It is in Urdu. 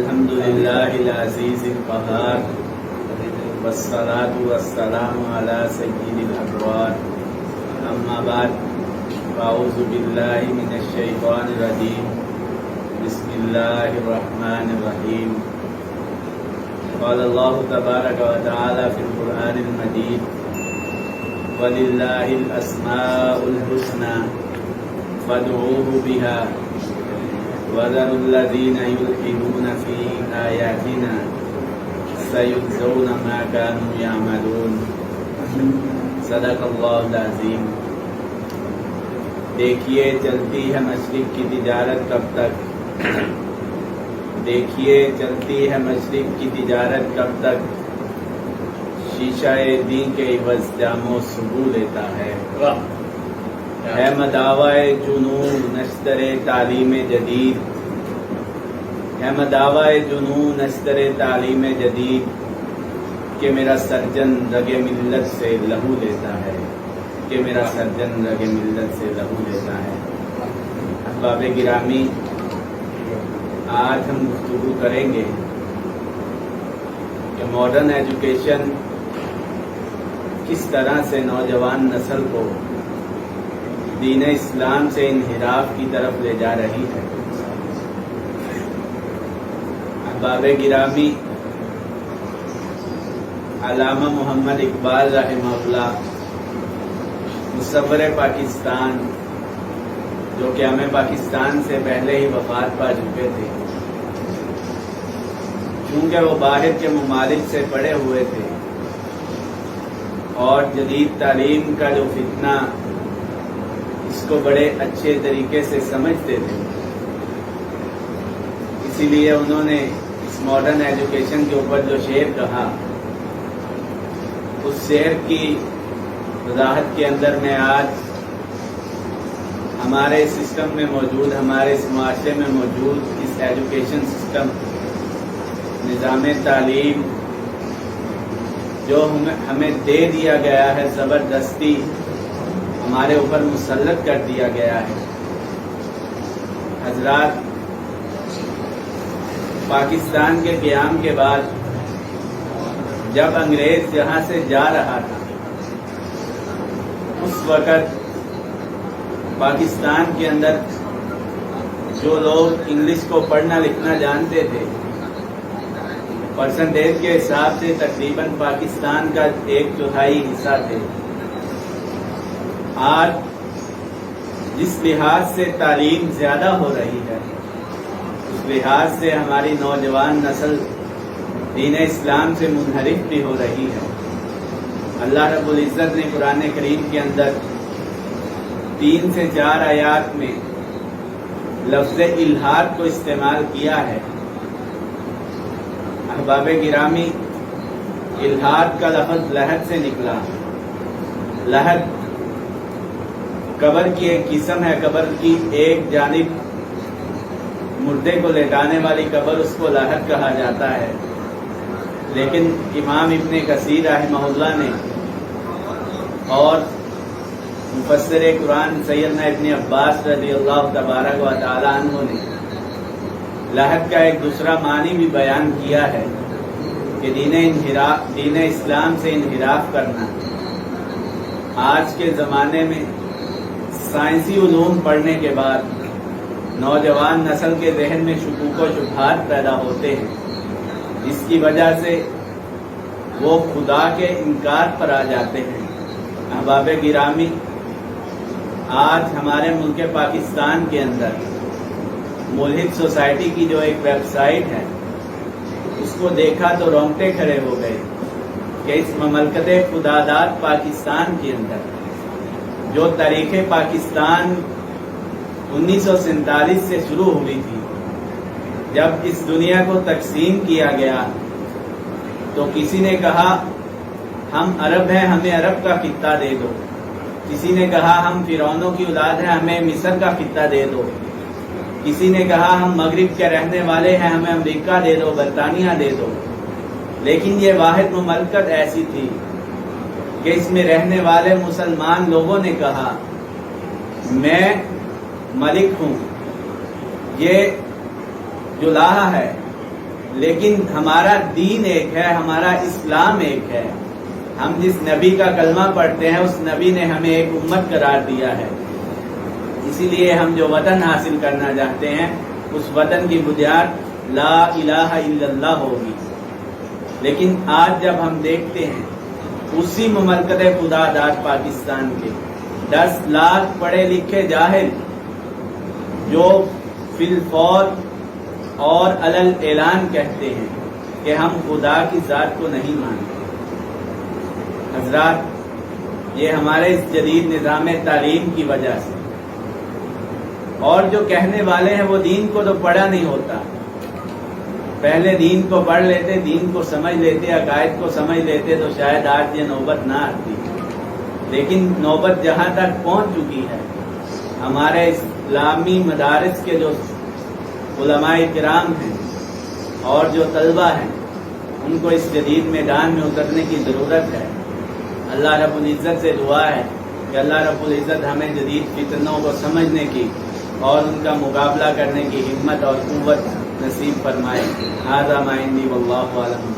الحمد للہ العزیز القہار والصلاة والسلام علی سید الابرار اما بعد اعوذ باللہ من الشیطان الرجیم بسم اللہ الرحمن الرحیم قال اللہ تبارک و تعالی فی القرآن المجید وَلِلَّهِ الْأَسْمَاءُ الْحُسْنَى فَادْعُوهُ بِهَا وَذَرُوا الَّذِينَ يُلْحِدُونَ فِي آيَاتِنَا سَيُجْزَوْنَ مَا كَانُوا يَعْمَلُونَ صدق اللہ العظیم۔ دیکھیے چلتی ہے مشرق کی تجارت کب تک، دیکھیے چلتی ہے مشرق کی تجارت کب تک، شیشہ دین کے عوض جام و سبو لیتا ہے مداوائے جنون نشتر تعلیم جدید، ہے مداوائے جنون نشتر تعلیم جدید کہ میرا سرجن رگ ملت سے لہو لیتا ہے، کہ میرا سرجن رگ ملت سے لہو لیتا ہے۔ احباب گرامی، آج ہم گفتگو کریں گے کہ ماڈرن ایجوکیشن کس طرح سے نوجوان نسل کو دین اسلام سے انحراف کی طرف لے جا رہی ہے۔ احباب گرامی، علامہ محمد اقبال رحمہ اللہ مصور پاکستان، جو کہ ہمیں پاکستان سے پہلے ہی وفات پا چکے تھے، چونکہ وہ باہر کے ممالک سے پڑے ہوئے تھے اور جدید تعلیم کا جو فتنہ اس کو بڑے اچھے طریقے سے سمجھتے تھے، اسی لیے انہوں نے اس ماڈرن ایجوکیشن کے اوپر جو شعر کہا، اس شعر کی وضاحت کے اندر میں آج ہمارے سسٹم میں موجود، ہمارے اس معاشرے میں موجود اس ایجوکیشن سسٹم، نظام تعلیم جو ہمیں دے دیا گیا ہے، زبردستی ہمارے اوپر مسلط کر دیا گیا ہے۔ حضرات، پاکستان کے قیام کے بعد جب انگریز یہاں سے جا رہا تھا، اس وقت پاکستان کے اندر جو لوگ انگلش کو پڑھنا لکھنا جانتے تھے، پرسنٹیج کے حساب سے تقریباً پاکستان کا 1/4 حصہ تھے۔ آج جس لحاظ سے تعلیم زیادہ ہو رہی ہے، اس لحاظ سے ہماری نوجوان نسل دین اسلام سے منحرف بھی ہو رہی ہے۔ اللہ رب العزت نے قرآن کریم کے اندر 3 سے 4 آیات میں لفظ الحاد کو استعمال کیا ہے۔ احباب گرامی، الحاد کا لفظ لحد سے نکلا۔ لحد قبر کی ایک قسم ہے، قبر کی ایک جانب مردے کو لٹانے والی قبر، اس کو لحد کہا جاتا ہے۔ لیکن امام ابن کثیر رحمہ اللہ نے اور مفسر قرآن سیدنا ابن عباس رضی اللہ تبارک و تعالی عنہ نے لحد کا ایک دوسرا معنی بھی بیان کیا ہے کہ دین اسلام سے انحراف کرنا۔ آج کے زمانے میں سائنسی علوم پڑھنے کے بعد نوجوان نسل کے ذہن میں شکوک و شبہات پیدا ہوتے ہیں، جس کی وجہ سے وہ خدا کے انکار پر آ جاتے ہیں۔ احباب گرامی، آج ہمارے ملک پاکستان کے اندر ملحد سوسائٹی کی جو ایک ویب سائٹ ہے، اس کو دیکھا تو رونگٹے کھڑے ہو گئے کہ اس مملکت خداداد پاکستان کے اندر جو تاریخ پاکستان 1947 سے شروع ہوئی تھی، جب اس دنیا کو تقسیم کیا گیا تو کسی نے کہا ہم عرب ہیں، ہمیں عرب کا خطہ دے دو، کسی نے کہا ہم فرعونوں کی اولاد ہیں، ہمیں مصر کا خطہ دے دو، کسی نے کہا ہم مغرب کے رہنے والے ہیں، ہمیں امریکہ دے دو، برطانیہ دے دو۔ لیکن یہ واحد مملکت ایسی تھی کہ اس میں رہنے والے مسلمان لوگوں نے کہا میں ملک ہوں، یہ جو لاہا ہے لیکن ہمارا دین ایک ہے، ہمارا اسلام ایک ہے. ہم جس نبی کا کلمہ پڑھتے ہیں اس نبی نے ہمیں ایک امت قرار دیا ہے. اسی لیے ہم جو وطن حاصل کرنا چاہتے ہیں اس وطن کی بنیاد لا الہ الا اللہ ہوگی. لیکن آج جب ہم دیکھتے ہیں اسی مملکت خدا داد پاکستان کے 10 لاکھ پڑھے لکھے جاہل جو فی الفور اور علل اعلان کہتے ہیں کہ ہم خدا کی ذات کو نہیں مانتے. حضرات، یہ ہمارے اس جدید نظام تعلیم کی وجہ سے، اور جو کہنے والے ہیں وہ دین کو تو پڑھا نہیں ہوتا. پہلے دین کو پڑھ لیتے، دین کو سمجھ لیتے، عقائد کو سمجھ لیتے تو شاید آج یہ نوبت نہ آتی. لیکن نوبت جہاں تک پہنچ چکی ہے، ہمارے اسلامی مدارس کے جو علماء کرام ہیں اور جو طلبہ ہیں ان کو اس جدید میدان میں اترنے کی ضرورت ہے. اللہ رب العزت سے دعا ہے کہ اللہ رب العزت ہمیں جدید فتنوں کو سمجھنے کی اور ان کا مقابلہ کرنے کی ہمت اور قوت نصیب فرمائے. ھذا ما عندی واللہ اعلم.